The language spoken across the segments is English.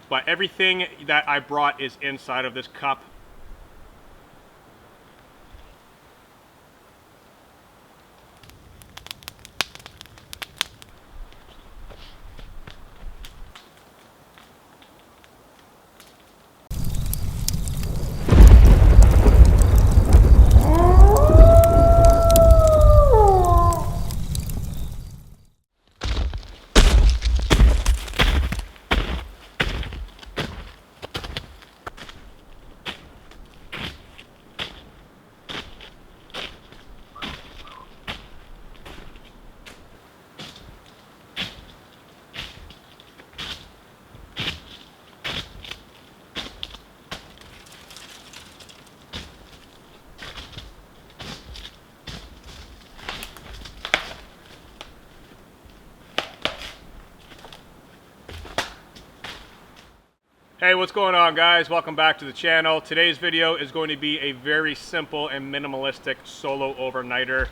But everything that I brought is inside of this cup. Hey, what's going on, guys? Welcome back to the channel. Today's video is going to be a very simple and minimalistic solo overnighter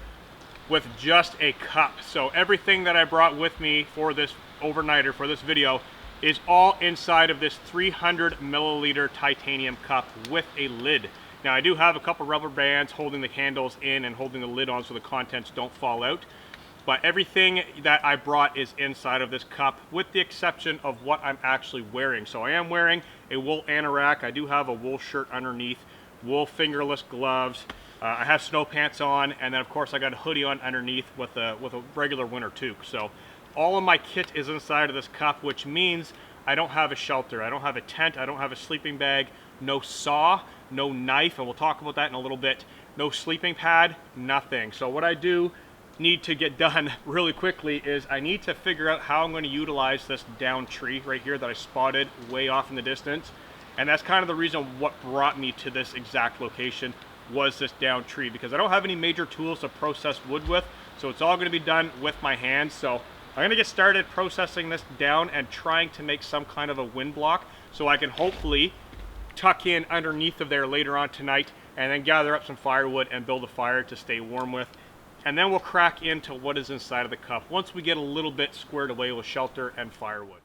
with just a cup. So everything that I brought with me for this overnighter, for this video, is all inside of this 300 milliliter titanium cup with a lid. Now I do have a couple rubber bands holding the handles in and holding the lid on so the contents don't fall out. But everything that I brought is inside of this cup with the exception of what I'm actually wearing. So I am wearing a wool anorak. I do have a wool shirt underneath, wool fingerless gloves. I have snow pants on, and then of course I got a hoodie on underneath with a regular winter toque. So all of my kit is inside of this cup, which means I don't have a shelter. I don't have a tent. I don't have a sleeping bag. No saw, no knife, and we'll talk about that in a little bit. No sleeping pad, nothing. So what I do need to get done really quickly is I need to figure out how I'm going to utilize this down tree right here that I spotted way off in the distance. And that's kind of the reason what brought me to this exact location was this down tree, because I don't have any major tools to process wood with, so it's all going to be done with my hands. So I'm going to get started processing this down and trying to make some kind of a wind block so I can hopefully tuck in underneath of there later on tonight and then gather up some firewood and build a fire to stay warm with. And then we'll crack into what is inside of the cup once we get a little bit squared away with shelter and firewood.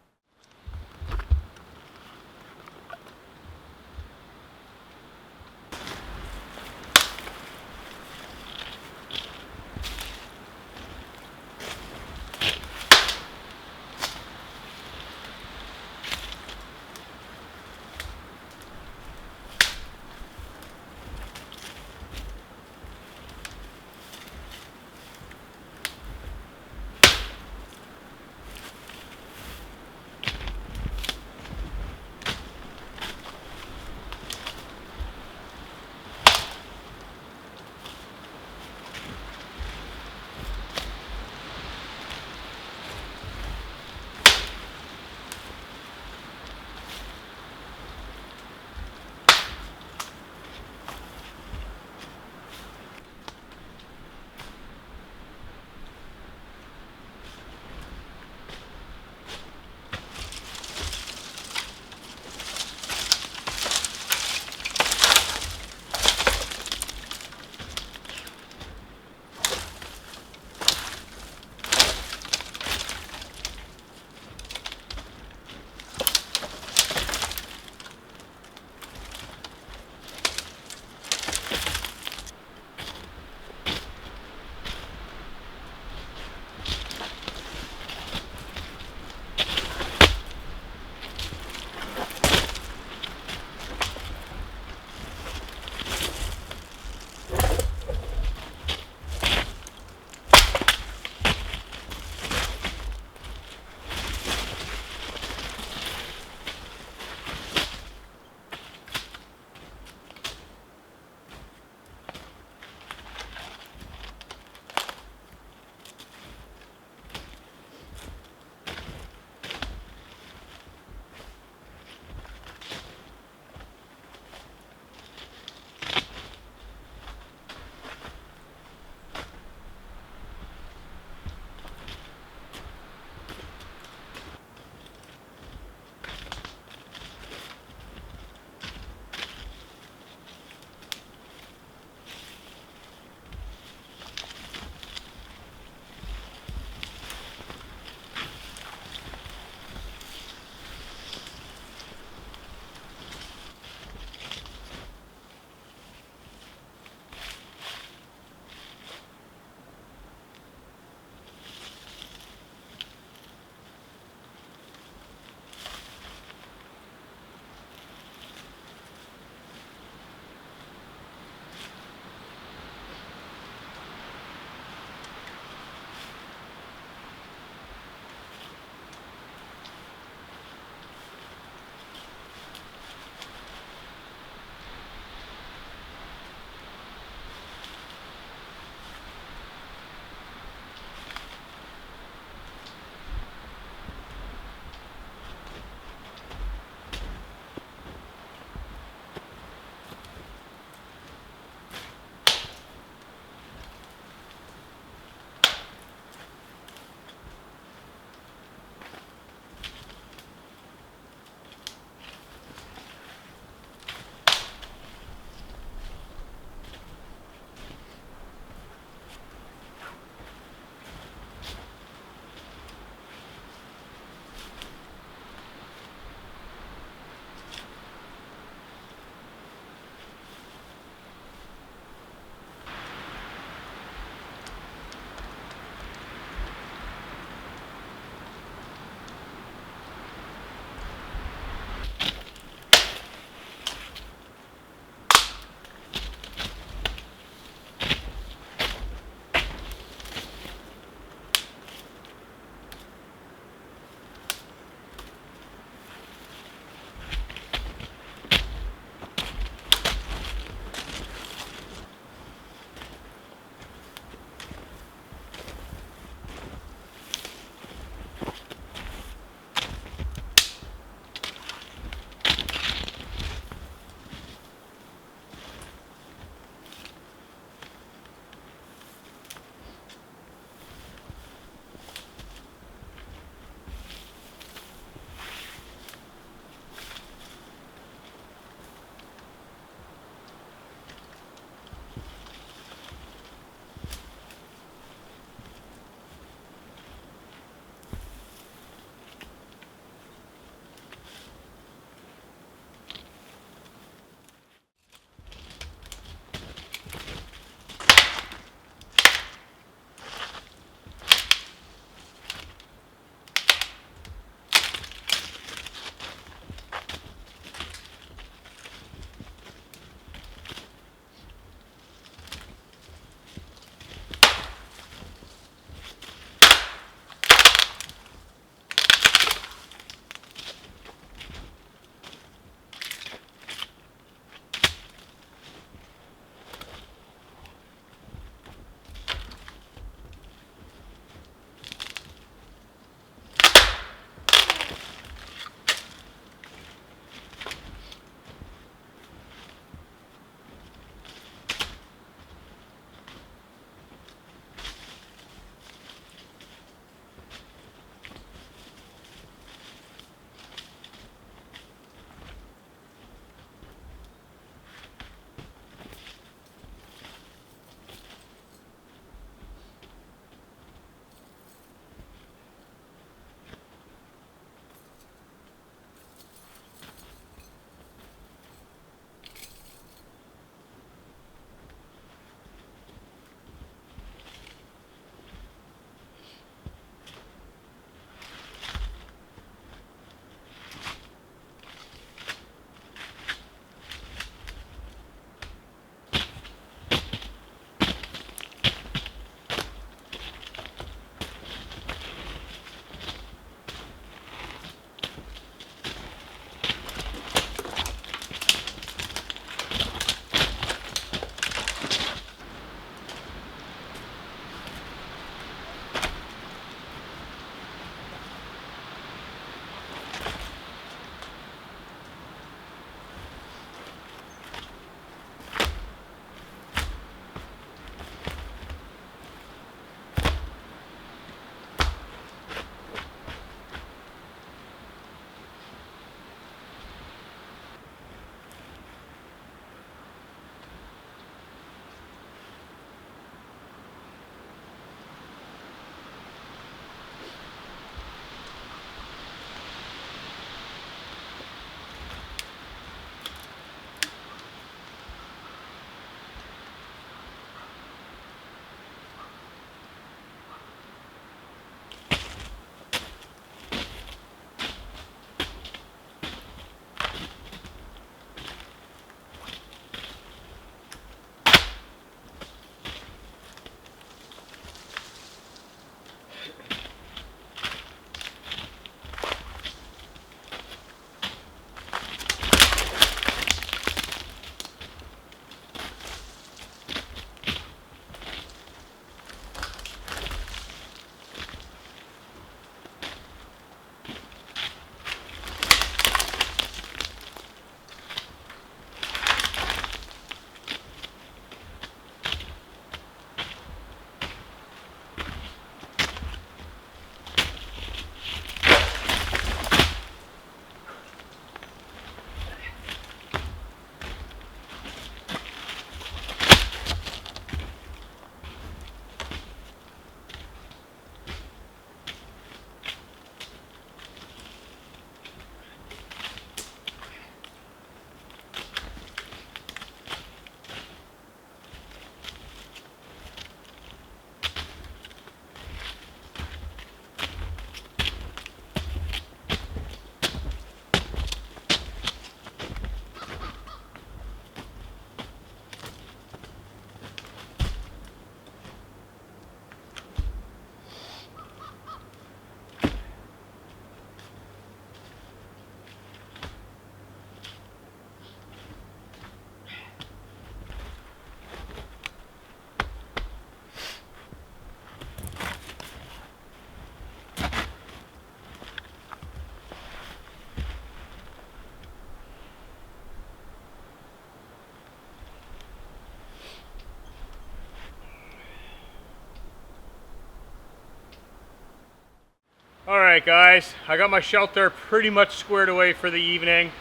Alright guys, I got my shelter pretty much squared away for the evening.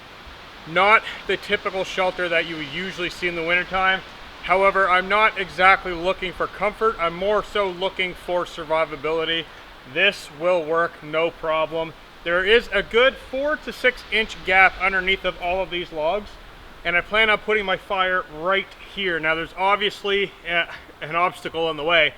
Not the typical shelter that you would usually see in the wintertime. However, I'm not exactly looking for comfort, I'm more so looking for survivability. This will work no problem. There is a good 4 to 6 inch gap underneath of all of these logs, and I plan on putting my fire right here. Now there's obviously an obstacle in the way.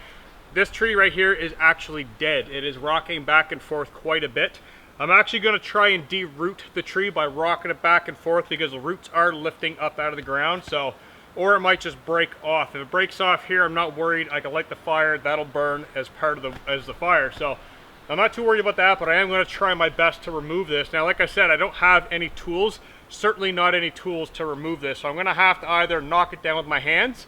This tree right here is actually dead. It is rocking back and forth quite a bit. I'm actually going to try and de-root the tree by rocking it back and forth because the roots are lifting up out of the ground. So, or it might just break off. If it breaks off here, I'm not worried. I can light the fire. That'll burn as part of the fire. So I'm not too worried about that, but I am going to try my best to remove this. Now, like I said, I don't have any tools. Certainly not any tools to remove this. So I'm going to have to either knock it down with my hands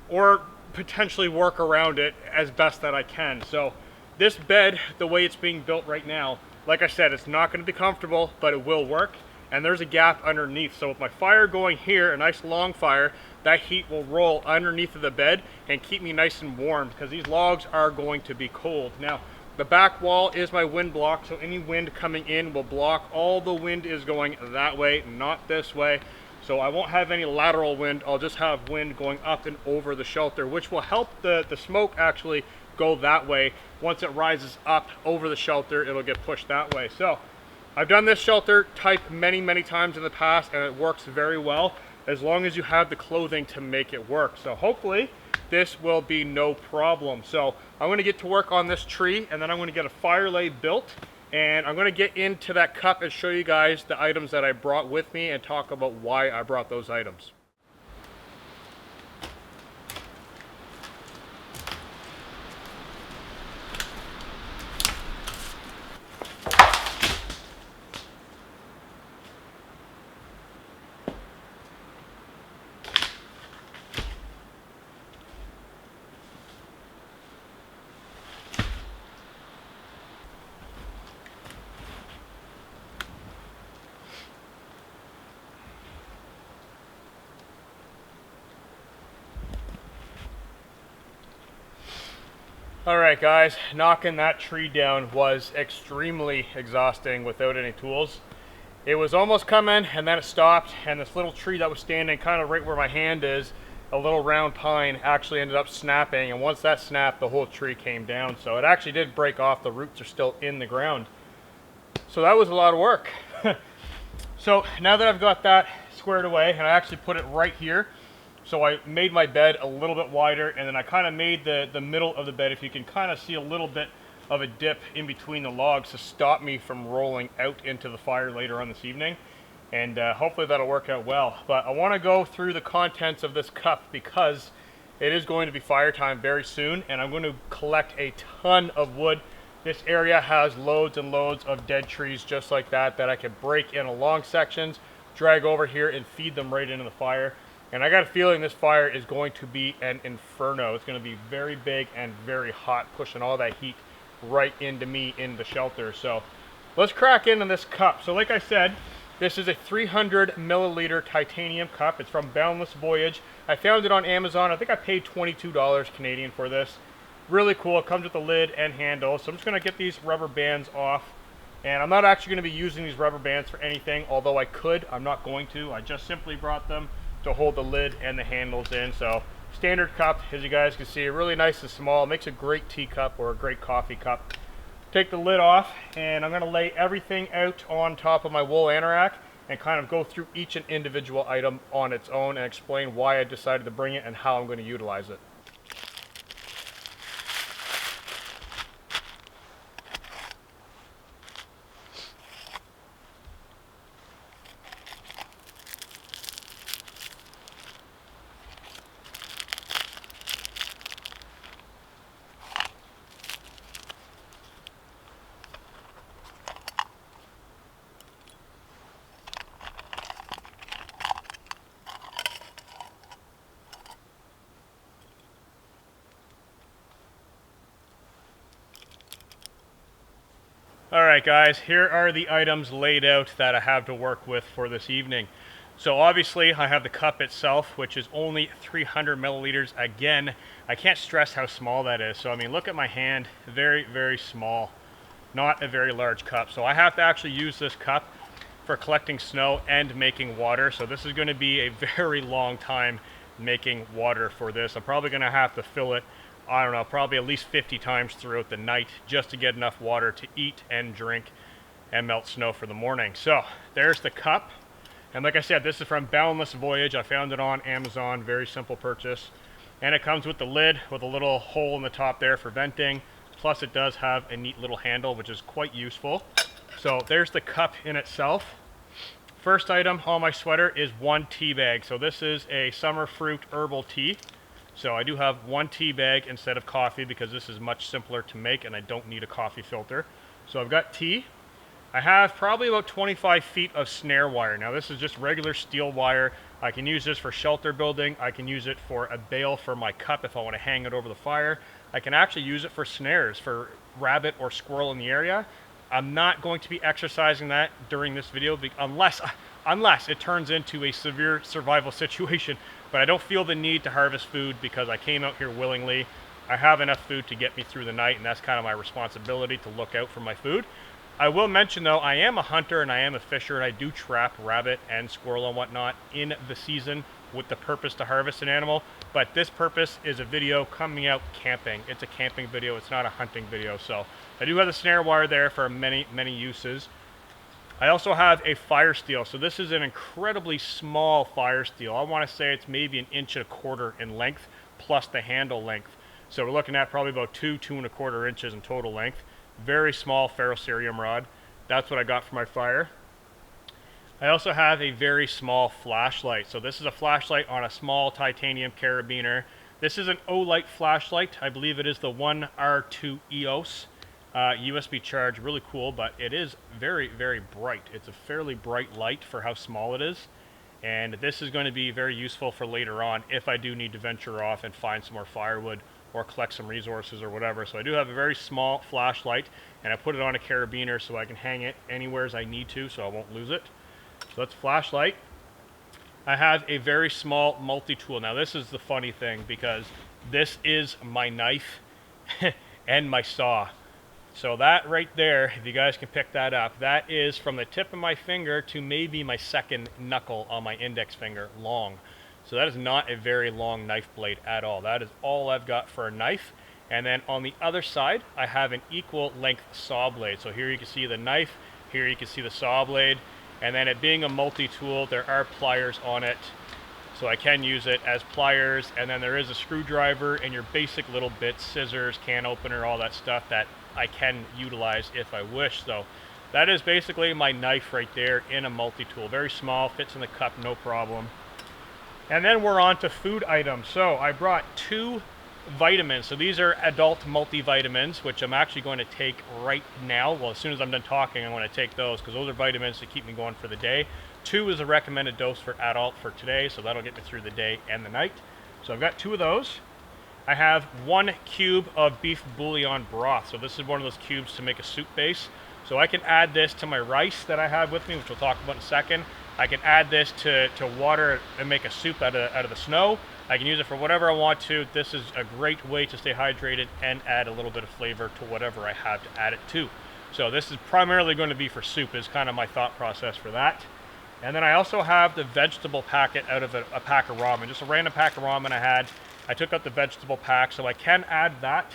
or potentially work around it as best that I can. So this bed, the way it's being built right now, like I said, it's not going to be comfortable, but it will work. And there's a gap underneath. So with my fire going here, a nice long fire, that heat will roll underneath of the bed and keep me nice and warm because these logs are going to be cold. Now, the back wall is my wind block, so any wind coming in will block. All the wind is going that way, not this way. So I won't have any lateral wind. I'll just have wind going up and over the shelter, which will help the smoke actually go that way. Once it rises up over the shelter, it'll get pushed that way. So I've done this shelter type many times in the past, and it works very well as long as you have the clothing to make it work. So hopefully this will be no problem. So I'm going to get to work on this tree, and then I'm going to get a fire lay built, and I'm going to get into that cup and show you guys the items that I brought with me and talk about why I brought those items. Alright guys, knocking that tree down was extremely exhausting without any tools. It was almost coming and then it stopped, and this little tree that was standing kind of right where my hand is, a little round pine, actually ended up snapping, and once that snapped, the whole tree came down. So it actually did break off. The roots are still in the ground. So that was a lot of work. So now that I've got that squared away, and I actually put it right here, so I made my bed a little bit wider, and then I kind of made the middle of the bed, if you can kind of see a little bit of a dip in between the logs to stop me from rolling out into the fire later on this evening. And hopefully that'll work out well. But I want to go through the contents of this cup because it is going to be fire time very soon, and I'm going to collect a ton of wood. This area has loads and loads of dead trees just like that I can break into long sections, drag over here, and feed them right into the fire. And I got a feeling this fire is going to be an inferno. It's going to be very big and very hot, pushing all that heat right into me in the shelter. So let's crack into this cup. So like I said, this is a 300 milliliter titanium cup. It's from Boundless Voyage. I found it on Amazon. I think I paid $22 Canadian for this. Really cool. It comes with a lid and handle. So I'm just going to get these rubber bands off. And I'm not actually going to be using these rubber bands for anything, although I could. I'm not going to. I just simply brought them to hold the lid and the handles in. So standard cup, as you guys can see, really nice and small. It makes a great tea cup or a great coffee cup. Take the lid off, and I'm going to lay everything out on top of my wool anorak and kind of go through each and individual item on its own and explain why I decided to bring it and how I'm going to utilize it. Alright guys, here are the items laid out that I have to work with for this evening. So obviously I have the cup itself, which is only 300 milliliters. Again, I can't stress how small that is. So I mean, look at my hand, very, very small. not a very large cup. So I have to actually use this cup for collecting snow and making water. So this is going to be a very long time making water for this. I'm probably going to have to fill it, I don't know, probably at least 50 times throughout the night just to get enough water to eat and drink and melt snow for the morning. So there's the cup. And like I said, this is from Boundless Voyage. I found it on Amazon, very simple purchase. And it comes with the lid with a little hole in the top there for venting. Plus it does have a neat little handle, which is quite useful. So there's the cup in itself. First item on my sweater is one tea bag. So this is a summer fruit herbal tea. So I do have one tea bag instead of coffee because this is much simpler to make and I don't need a coffee filter. So I've got tea. I have probably about 25 feet of snare wire. Now this is just regular steel wire. I can use this for shelter building. I can use it for a bale for my cup if I want to hang it over the fire. I can actually use it for snares for rabbit or squirrel in the area. I'm not going to be exercising that during this video unless it turns into a severe survival situation. But I don't feel the need to harvest food because I came out here willingly. I have enough food to get me through the night, and that's kind of my responsibility to look out for my food. I will mention though, I am a hunter and I am a fisher and I do trap rabbit and squirrel and whatnot in the season with the purpose to harvest an animal. But this purpose is a video coming out camping. It's a camping video, it's not a hunting video. So I do have the snare wire there for many, many uses. I also have a fire steel. So this is an incredibly small fire steel. I want to say it's maybe 1.25 inches in length plus the handle length. So we're looking at probably about 2.25 inches in total length. Very small ferrocerium rod. That's what I got for my fire. I also have a very small flashlight. So this is a flashlight on a small titanium carabiner. This is an Olight flashlight. I believe it is the 1R2 EOS. USB charge, really cool, but it is very, very bright. It's a fairly bright light for how small it is. And this is going to be very useful for later on if I do need to venture off and find some more firewood or collect some resources or whatever. So I do have a very small flashlight and I put it on a carabiner so I can hang it anywhere as I need to so I won't lose it. So that's a flashlight. I have a very small multi-tool. Now this is the funny thing because this is my knife and my saw. So that right there, if you guys can pick that up, that is from the tip of my finger to maybe my second knuckle on my index finger long. So that is not a very long knife blade at all. That is all I've got for a knife. And then on the other side, I have an equal length saw blade. So here you can see the knife, here you can see the saw blade. And then it being a multi-tool, there are pliers on it. So I can use it as pliers. And then there is a screwdriver and your basic little bits, scissors, can opener, all that stuff that I can utilize if I wish. So that is basically my knife right there in a multi-tool. Very small, fits in the cup, no problem. And then we're on to food items. So I brought 2 vitamins. So these are adult multivitamins, which I'm actually going to take right now. Well, as soon as I'm done talking, I'm going to take those because those are vitamins to keep me going for the day. 2 is a recommended dose for adult for today, so that'll get me through the day and the night. So I've got 2 of those. I have 1 cube of beef bouillon broth. So this is one of those cubes to make a soup base. So I can add this to my rice that I have with me, which we'll talk about in a second. I can add this to water and make a soup out of the snow. I can use it for whatever I want to. This is a great way to stay hydrated and add a little bit of flavor to whatever I have to add it to. So this is primarily going to be for soup is kind of my thought process for that. And then I also have the vegetable packet out of a pack of ramen, just a random pack of ramen I had. I took out the vegetable pack, so I can add that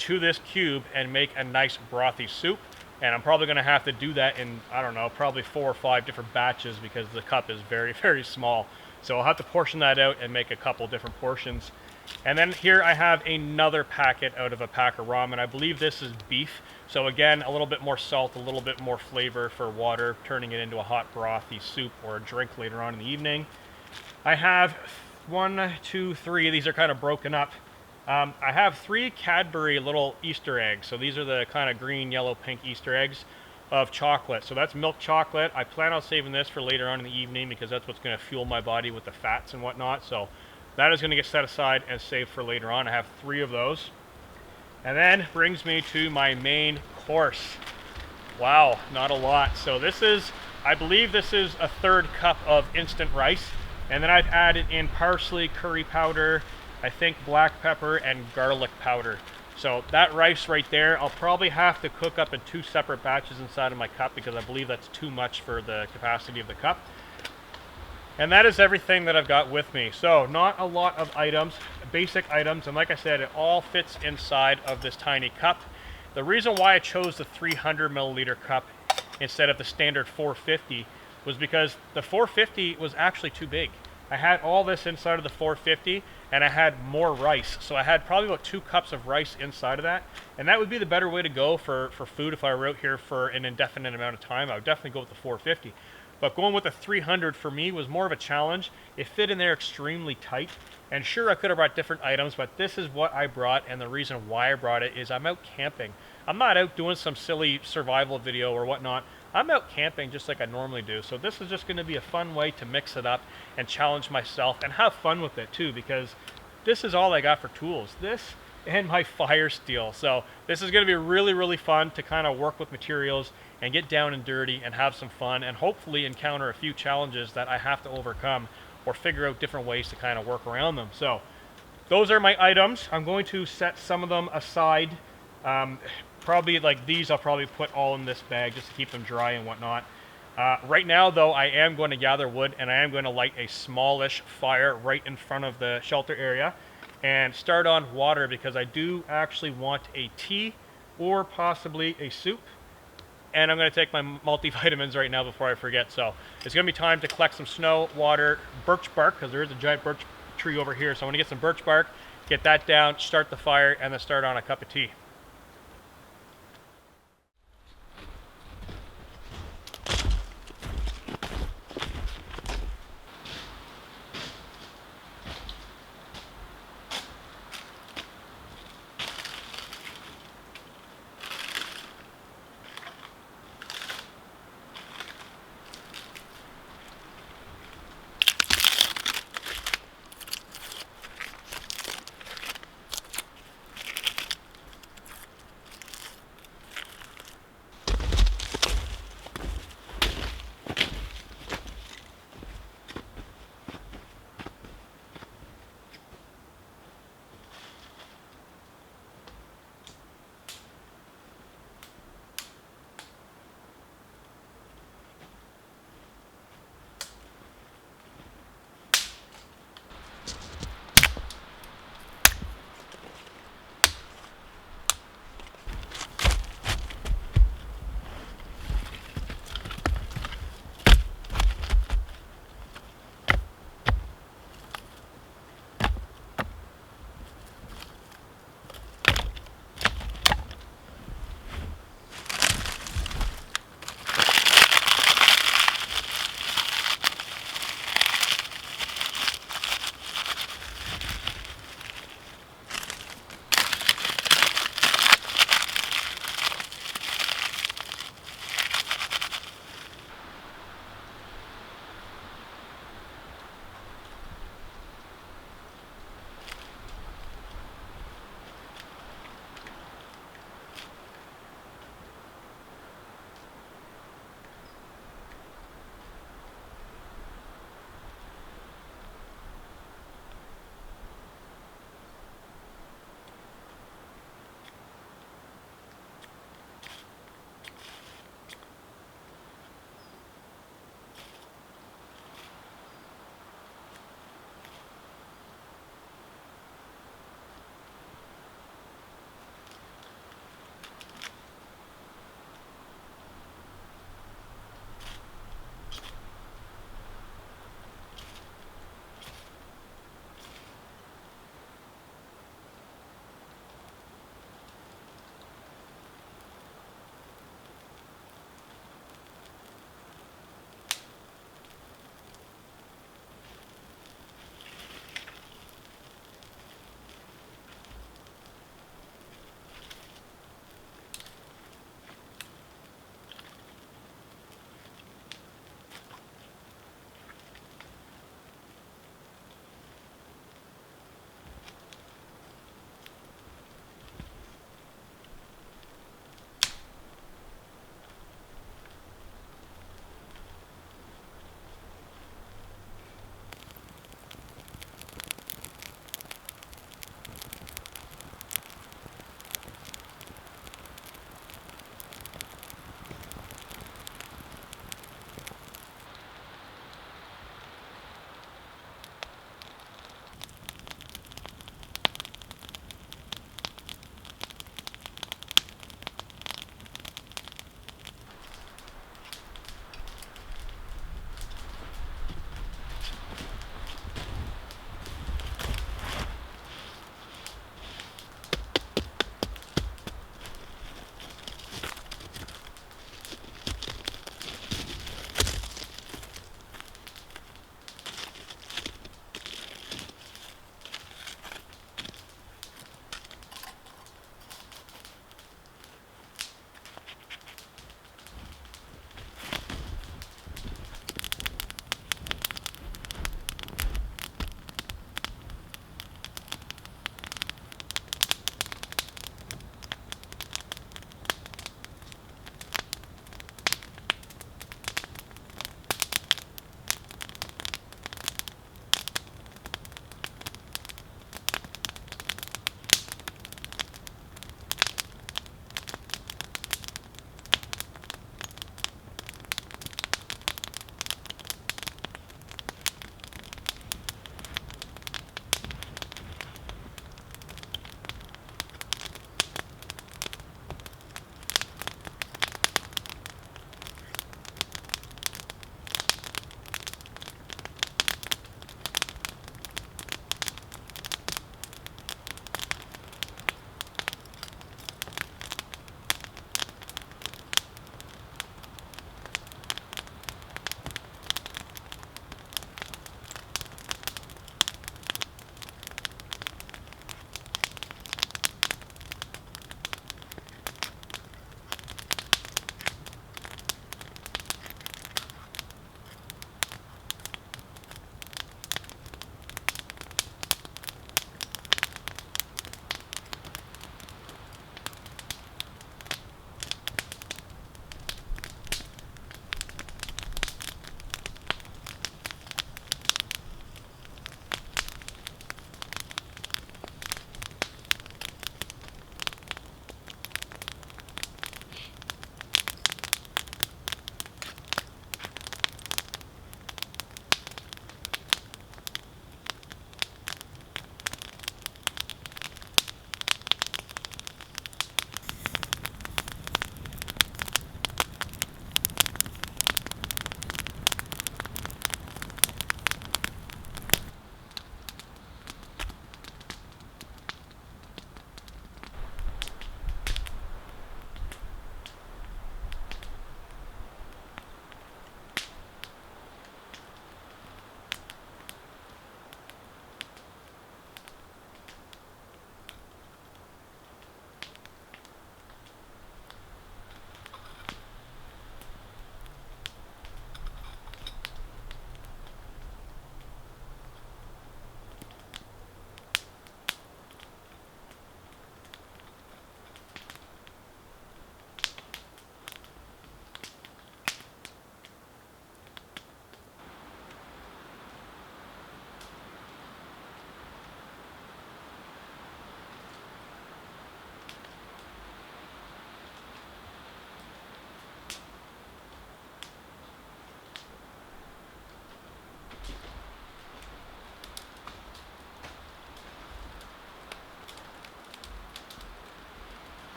to this cube and make a nice brothy soup. And I'm probably going to have to do that in, I don't know, probably 4 or 5 different batches because the cup is very, very small. So I'll have to portion that out and make a couple different portions. And then here I have another packet out of a pack of ramen. I believe this is beef. So again, a little bit more salt, a little bit more flavor for water, turning it into a hot brothy soup or a drink later on in the evening. I have 1, 2, 3. These are kind of broken up. I have 3 Cadbury little Easter eggs. So these are the kind of green, yellow, pink Easter eggs of chocolate. So that's milk chocolate. I plan on saving this for later on in the evening because that's what's going to fuel my body with the fats and whatnot. So that is going to get set aside and saved for later on. I have 3 of those. And then brings me to my main course. Wow, not a lot. So this is, I believe this is a 3rd cup of instant rice. And then I've added in parsley, curry powder, I think black pepper and garlic powder. So that rice right there, I'll probably have to cook up in 2 separate batches inside of my cup because I believe that's too much for the capacity of the cup. And that is everything that I've got with me. So not a lot of items, basic items, and like I said, it all fits inside of this tiny cup. The reason why I chose the 300 milliliter cup instead of the standard 450 was because the 450 was actually too big. I had all this inside of the 450 and I had more rice. So I had probably about 2 cups of rice inside of that. And that would be the better way to go for food if I were out here for an indefinite amount of time. I would definitely go with the 450. But going with the 300 for me was more of a challenge. It fit in there extremely tight. And sure, I could have brought different items, but this is what I brought, and the reason why I brought it is I'm out camping. I'm not out doing some silly survival video or whatnot. I'm out camping just like I normally do. So this is just going to be a fun way to mix it up and challenge myself and have fun with it too, because this is all I got for tools. This and my fire steel. So this is going to be really, really fun to kind of work with materials and get down and dirty and have some fun and hopefully encounter a few challenges that I have to overcome or figure out different ways to kind of work around them. So those are my items. I'm going to set some of them aside. Probably like these, I'll probably put all in this bag just to keep them dry and whatnot. Right now though, I am going to gather wood and I am going to light a smallish fire right in front of the shelter area and start on water because I do actually want a tea or possibly a soup. And I'm going to take my multivitamins right now before I forget. So it's going to be time to collect some snow, water, birch bark, because there is a giant birch tree over here. So I'm going to get some birch bark, get that down, start the fire, and then start on a cup of tea.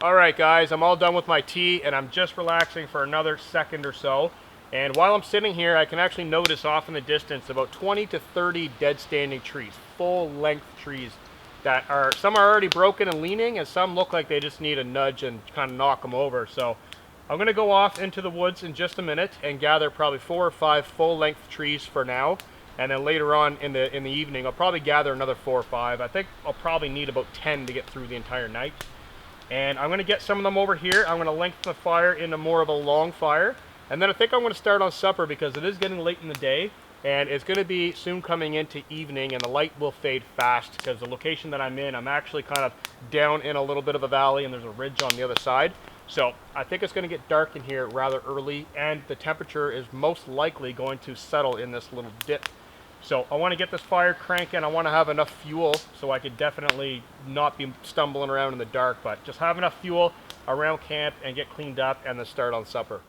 All right, guys, I'm all done with my tea, and I'm just relaxing for another second or so. And while I'm sitting here, I can actually notice off in the distance about 20 to 30 dead standing trees, full-length trees that are, some are already broken and leaning, and some look like they just need a nudge and kind of knock them over. So I'm going to go off into the woods in just a minute and gather probably 4 or 5 full-length trees for now. And then later on in the evening, I'll probably gather another 4 or 5. I think I'll probably need about 10 to get through the entire night. And I'm going to get some of them over here. I'm going to lengthen the fire into more of a long fire. And then I think I'm going to start on supper because it is getting late in the day. And it's going to be soon coming into evening, and the light will fade fast because the location that I'm in, I'm actually kind of down in a little bit of a valley, and there's a ridge on the other side. So I think it's going to get dark in here rather early, and the temperature is most likely going to settle in this little dip. So I want to get this fire cranking. I want to have enough fuel so I could definitely not be stumbling around in the dark, but just have enough fuel around camp and get cleaned up and then start on supper.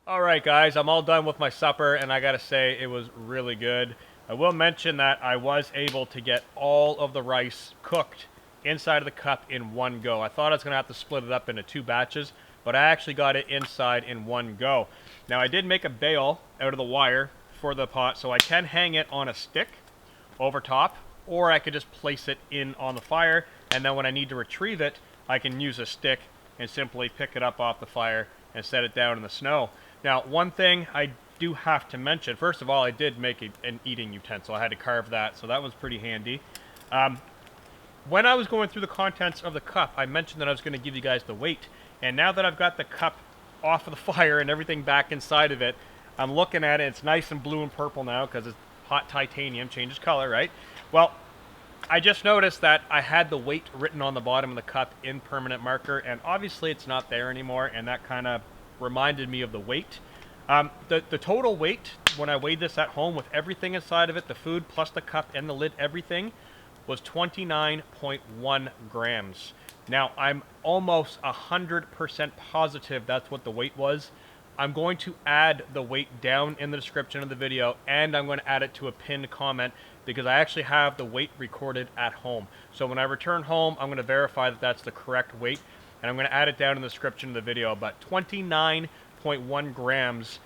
All right, guys, I'm all done with my supper, and I gotta say, it was really good. I will mention that I was able to get all of the rice cooked inside of the cup in one go. I thought I was gonna have to split it up into 2 batches, but I actually got it inside in one go. Now, I did make a bail out of the wire for the pot, so I can hang it on a stick over top, or I could just place it in on the fire, and then when I need to retrieve it, I can use a stick and simply pick it up off the fire and set it down in the snow. Now, one thing I do have to mention, first of all, I did make an eating utensil. I had to carve that, so that was pretty handy. When I was going through the contents of the cup, I mentioned that I was going to give you guys the weight, and now that I've got the cup off of the fire and everything back inside of it, I'm looking at it. It's nice and blue and purple now because it's hot titanium, changes color, right? Well, I just noticed that I had the weight written on the bottom of the cup in permanent marker, and obviously it's not there anymore, and that kind of reminded me of the weight. The total weight, when I weighed this at home with everything inside of it, the food plus the cup and the lid, everything, was 29.1 grams. Now, I'm almost 100% positive that's what the weight was. I'm going to add the weight down in the description of the video, and I'm going to add it to a pinned comment because I actually have the weight recorded at home. So when I return home, I'm going to verify that that's the correct weight, and I'm going to add it down in the description of the video. But 29.1 grams,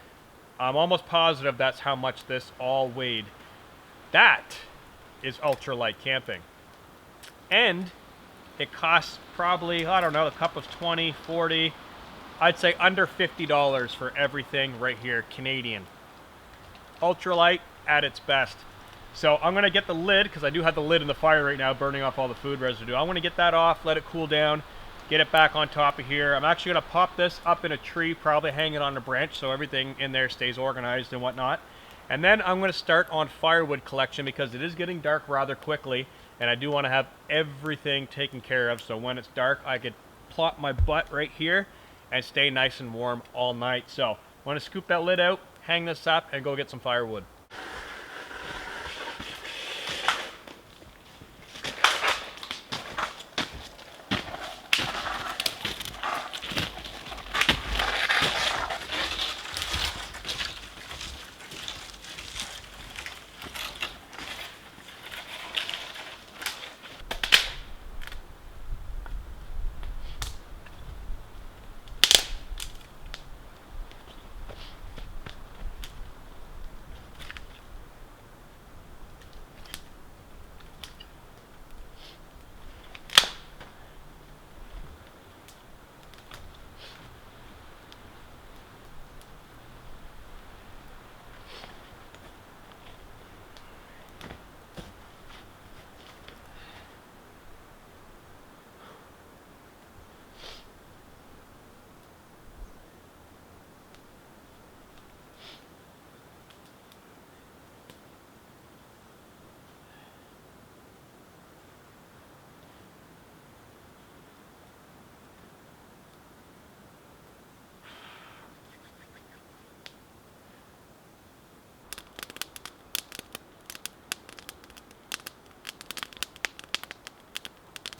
I'm almost positive that's how much this all weighed. That is ultralight camping. And it costs probably, I don't know, the cup was 20, 40, I'd say under $50 for everything right here, Canadian. Ultralight at its best. So I'm going to get the lid, because I do have the lid in the fire right now, burning off all the food residue. I want to get that off, let it cool down, get it back on top of here. I'm actually going to pop this up in a tree, probably hang it on a branch so everything in there stays organized and whatnot. And then I'm going to start on Firewood Collection because it is getting dark rather quickly, and I do want to have everything taken care of so when it's dark I could plop my butt right here and stay nice and warm all night. So I want to scoop that lid out, hang this up, and go get some firewood.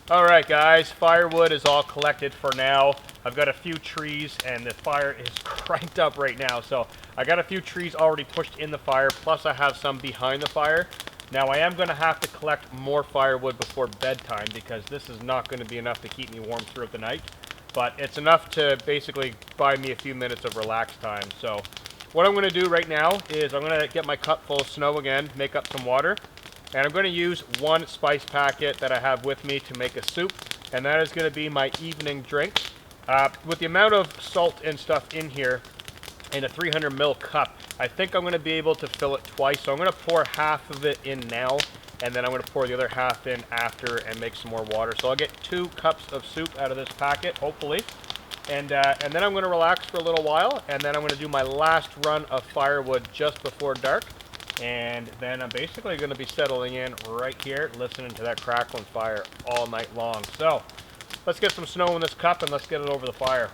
Alright guys, firewood is all collected for now. I've got a few trees and the fire is cranked up right now. So I got a few trees already pushed in the fire, plus I have some behind the fire. Now I am going to have to collect more firewood before bedtime because this is not going to be enough to keep me warm throughout the night. But it's enough to basically buy me a few minutes of relax time. So what I'm going to do right now is I'm going to get my cup full of snow again, make up some water. And I'm going to use one spice packet that I have with me to make a soup, and that is going to be my evening drink. With the amount of salt and stuff in here, in a 300 ml cup, I think I'm going to be able to fill it twice. So I'm going to pour half of it in now, and then I'm going to pour the other half in after and make some more water. So I'll get 2 cups of soup out of this packet, hopefully. And then I'm going to relax for a little while, and then I'm going to do my last run of firewood just before dark. And then I'm basically going to be settling in right here, listening to that crackling fire all night long. So let's get some snow in this cup and let's get it over the fire.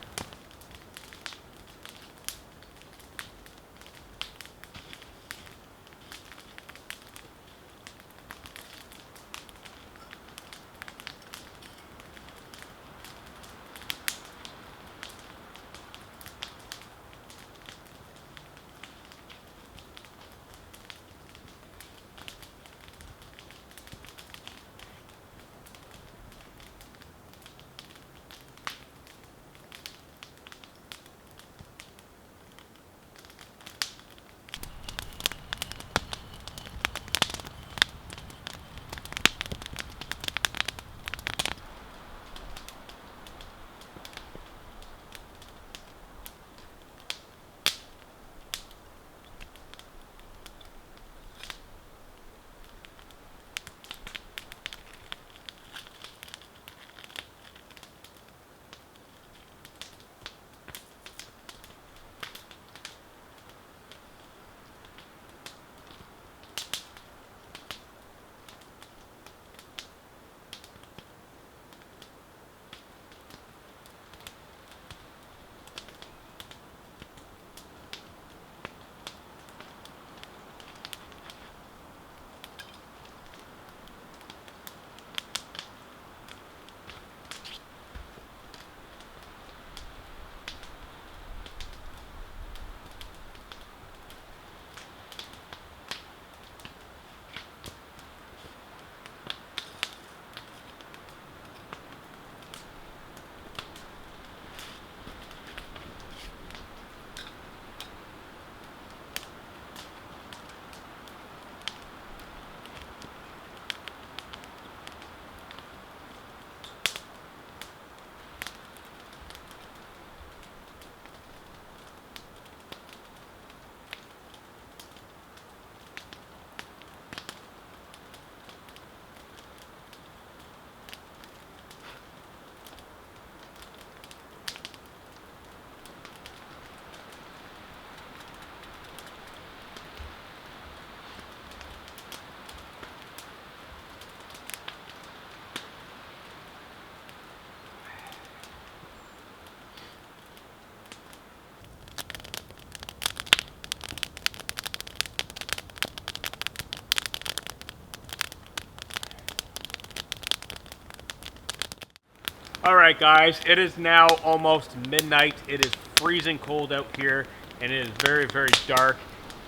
Alright guys, it is now almost midnight. It is freezing cold out here and it is very, very dark.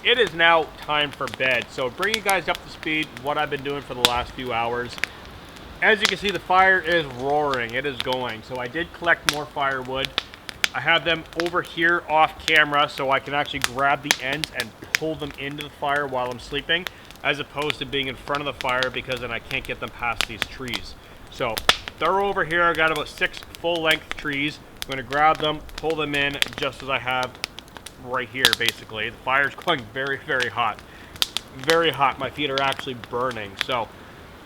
It is now time for bed. So bring you guys up to speed what I've been doing for the last few hours. As you can see, the fire is roaring. It is going. So I did collect more firewood. I have them over here off camera so I can actually grab the ends and pull them into the fire while I'm sleeping, as opposed to being in front of the fire because then I can't get them past these trees. So they're over here. I got about 6 full-length trees. I'm going to grab them, pull them in just as I have right here, basically. The fire's going very, very hot. Very hot. My feet are actually burning. So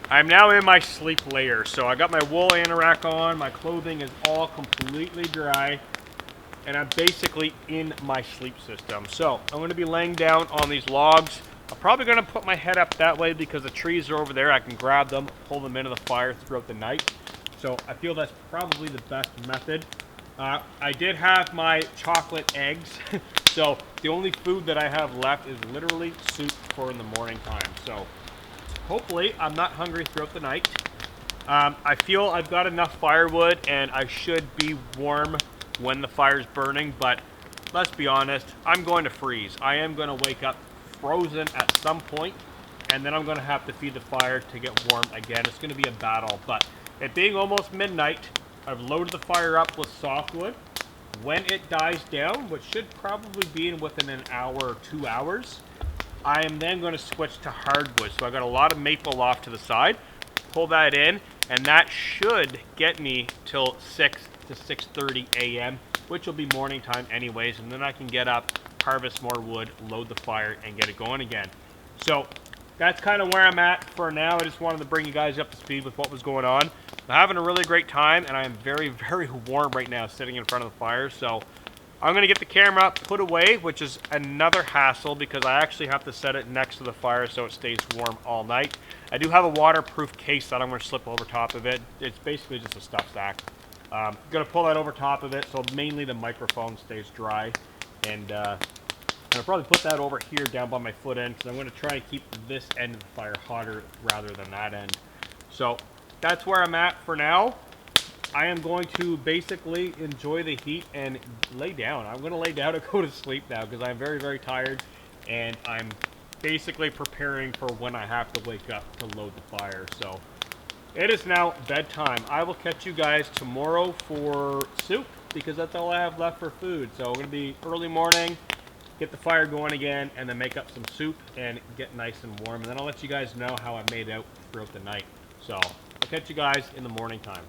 I'm now in my sleep layer. So I got my wool anorak on. My clothing is all completely dry. And I'm basically in my sleep system. So I'm going to be laying down on these logs. I'm probably going to put my head up that way because the trees are over there. I can grab them, pull them into the fire throughout the night. So I feel that's probably the best method. I did have my chocolate eggs. So the only food that I have left is literally soup for in the morning time. So hopefully I'm not hungry throughout the night. I feel I've got enough firewood and I should be warm when the fire's burning, but let's be honest, I'm going to freeze. I am going to wake up frozen at some point, and then I'm going to have to feed the fire to get warm again. It's going to be a battle, but it being almost midnight, I've loaded the fire up with softwood. When it dies down, which should probably be in within an hour or 2 hours, I am then going to switch to hardwood. So I got a lot of maple off to the side, pull that in, and that should get me till 6 to 6:30 a.m., which will be morning time anyways, and then I can get up, harvest more wood, load the fire, and get it going again. So that's kind of where I'm at for now. I just wanted to bring you guys up to speed with what was going on. I'm having a really great time, and I am very, very warm right now sitting in front of the fire. So I'm going to get the camera put away, which is another hassle because I actually have to set it next to the fire so it stays warm all night. I do have a waterproof case that I'm going to slip over top of it. It's basically just a stuff sack. I'm going to pull that over top of it so mainly the microphone stays dry. And I'll probably put that over here down by my foot end because I'm going to try and keep this end of the fire hotter rather than that end. So that's where I'm at for now. I am going to basically enjoy the heat and lay down. I'm going to lay down and go to sleep now because I'm very, very tired. And I'm basically preparing for when I have to wake up to load the fire. So it is now bedtime. I will catch you guys tomorrow for soup because that's all I have left for food. So we're going to be early morning, get the fire going again, and then make up some soup and get nice and warm. And then I'll let you guys know how I made out throughout the night. So I'll catch you guys in the morning time.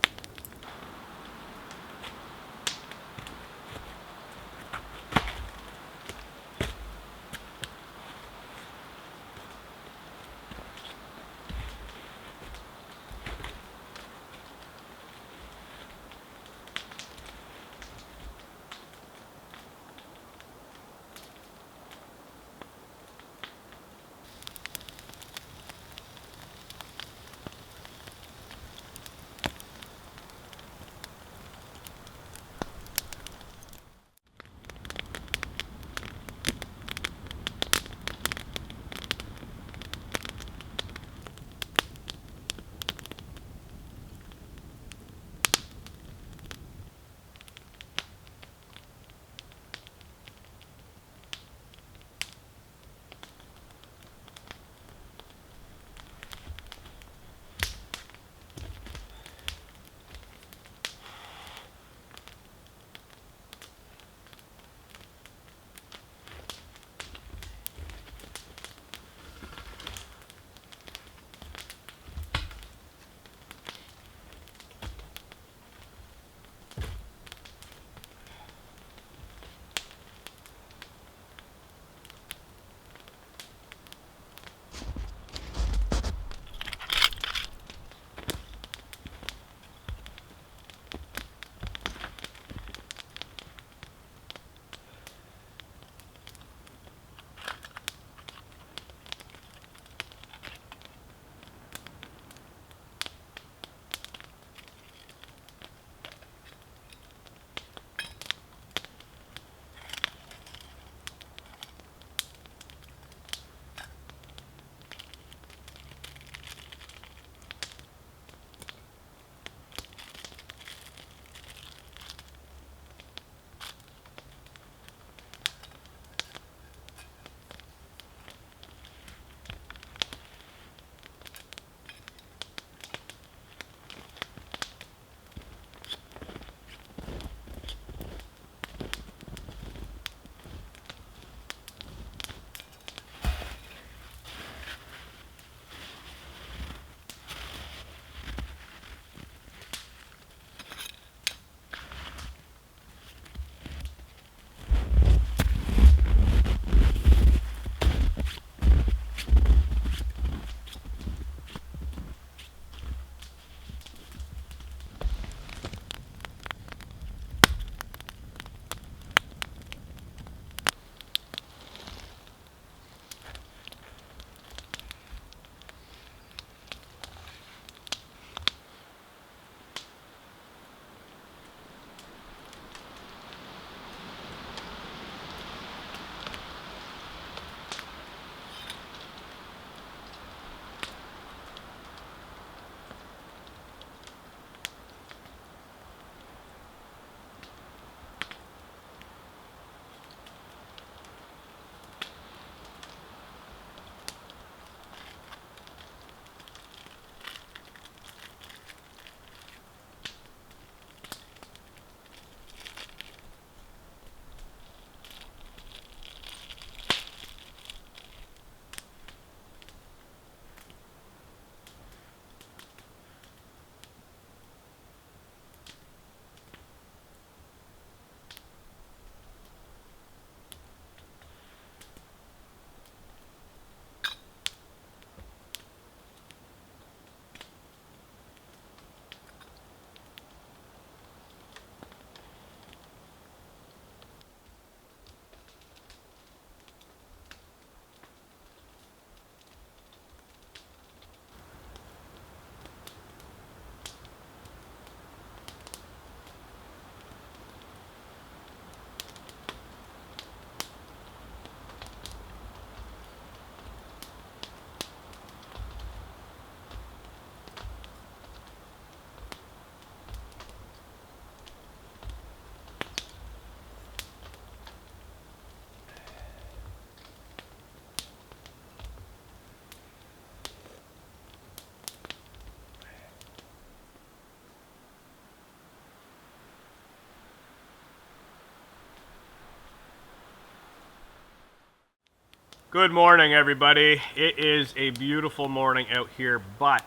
Good morning, everybody. It is a beautiful morning out here, but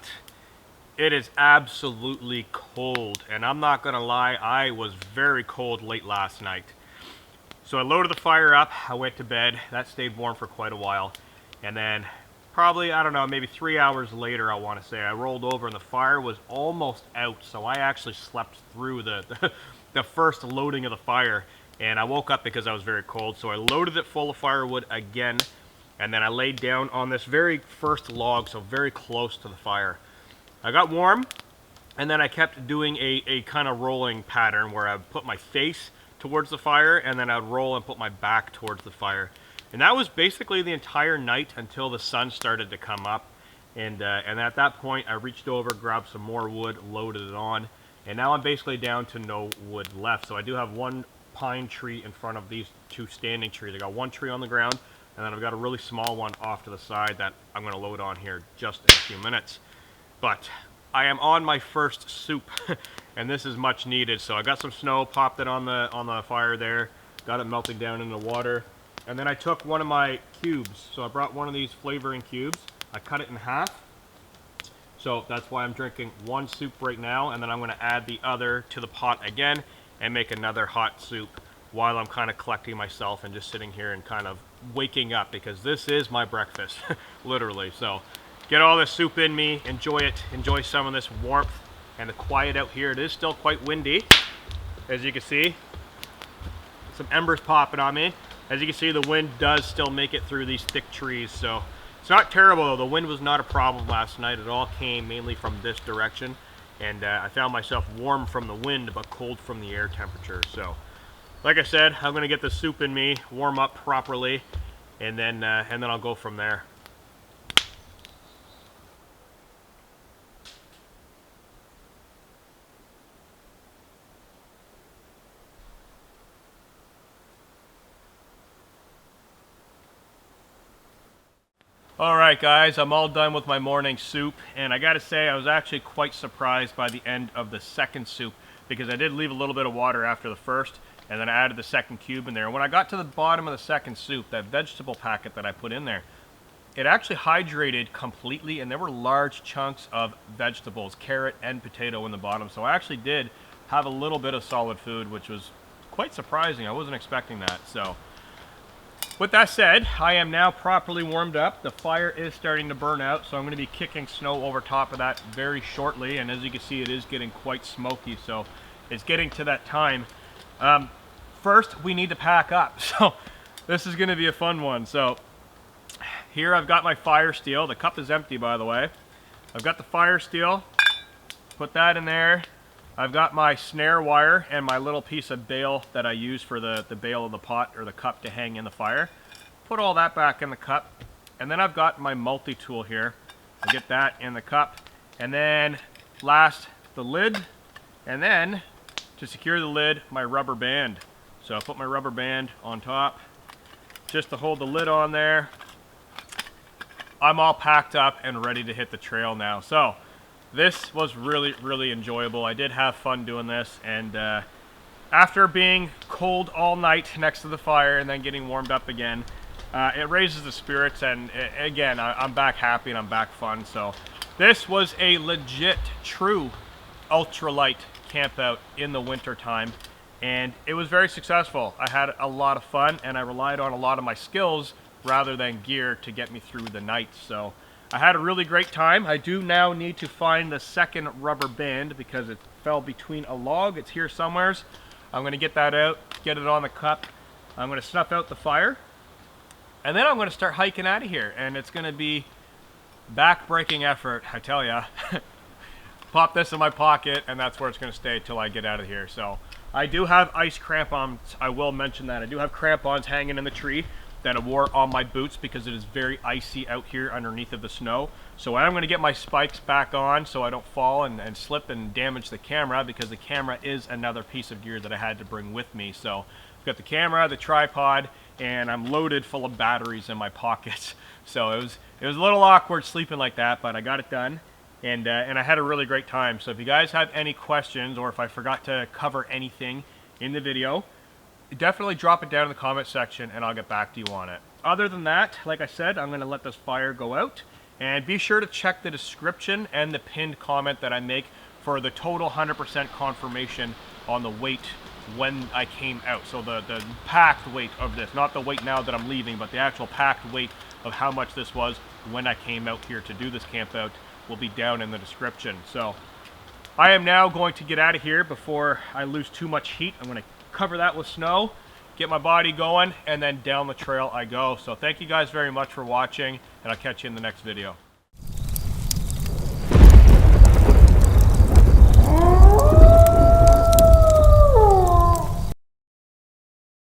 it is absolutely cold. And I'm not gonna lie, I was very cold late last night. So I loaded the fire up, I went to bed. That stayed warm for quite a while. And then probably, I don't know, maybe 3 hours later, I want to say, I rolled over and the fire was almost out. So I actually slept through the first loading of the fire. And I woke up because I was very cold. So I loaded it full of firewood again. And then I laid down on this very first log, so very close to the fire. I got warm, and then I kept doing a kind of rolling pattern where I would put my face towards the fire, and then I'd roll and put my back towards the fire. And that was basically the entire night until the sun started to come up. And at that point, I reached over, grabbed some more wood, loaded it on, and now I'm basically down to no wood left. So I do have one pine tree in front of these two standing trees. I got one tree on the ground, and then I've got a really small one off to the side that I'm going to load on here just in a few minutes. But I am on my first soup, and this is much needed. So I got some snow, popped it on the fire there, got it melting down in the water, and then I took one of my cubes. So I brought one of these flavoring cubes. I cut it in half. So that's why I'm drinking one soup right now, and then I'm going to add the other to the pot again and make another hot soup while I'm kind of collecting myself and just sitting here and kind of waking up, because this is my breakfast, literally. So get all this soup in me, enjoy it, enjoy some of this warmth and the quiet out here. It is still quite windy, as you can see. Some embers popping on me. As you can see, the wind does still make it through these thick trees, so it's not terrible though. The wind was not a problem last night. It all came mainly from this direction, and I found myself warm from the wind but cold from the air temperature. So like I said, I'm going to get the soup in me, warm up properly, and then I'll go from there. Alright guys, I'm all done with my morning soup, and I gotta say I was actually quite surprised by the end of the second soup, because I did leave a little bit of water after the first, and then I added the second cube in there. When I got to the bottom of the second soup, that vegetable packet that I put in there, it actually hydrated completely, and there were large chunks of vegetables, carrot and potato in the bottom. So I actually did have a little bit of solid food, which was quite surprising. I wasn't expecting that. So with that said, I am now properly warmed up. The fire is starting to burn out, so I'm going to be kicking snow over top of that very shortly. And as you can see, it is getting quite smoky, so it's getting to that time. First, we need to pack up. So this is going to be a fun one. So here I've got my fire steel. The cup is empty, by the way. I've got the fire steel. Put that in there. I've got my snare wire and my little piece of bale that I use for the bale of the pot or the cup to hang in the fire. Put all that back in the cup. And then I've got my multi-tool here. I'll get that in the cup. And then last, the lid. And then to secure the lid, my rubber band. So I'll put my rubber band on top just to hold the lid on there. I'm all packed up and ready to hit the trail now. So this was really, really enjoyable. I did have fun doing this, and after being cold all night next to the fire and then getting warmed up again, it raises the spirits, and again, I'm back happy and I'm back fun. So this was a legit, true ultralight camp out in the winter time, and it was very successful. I had a lot of fun, and I relied on a lot of my skills rather than gear to get me through the night. So I had a really great time. I do now need to find the second rubber band because it fell between a log. It's here somewheres. I'm going to get that out, get it on the cup. I'm going to snuff out the fire, and then I'm going to start hiking out of here, and it's going to be back-breaking effort, I tell ya. Pop this in my pocket, and that's where it's going to stay till I get out of here. So I do have ice crampons. I will mention that. I do have crampons hanging in the tree that I wore on my boots because it is very icy out here underneath of the snow. So I'm going to get my spikes back on so I don't fall and slip and damage the camera, because the camera is another piece of gear that I had to bring with me. So I've got the camera, the tripod, and I'm loaded full of batteries in my pockets. So it was a little awkward sleeping like that, but I got it done. And I had a really great time. So if you guys have any questions, or if I forgot to cover anything in the video, definitely drop it down in the comment section and I'll get back to you on it. other than that, like I said, I'm going to let this fire go out. And be sure to check the description and the pinned comment that I make for the total 100% confirmation on the weight when I came out. So the packed weight of this, not the weight now that I'm leaving, but the actual packed weight of how much this was when I came out here to do this camp out will be down in the description. So I am now going to get out of here before I lose too much heat. I'm going to cover that with snow, get my body going, and then down the trail I go. So thank you guys very much for watching, and I'll catch you in the next video.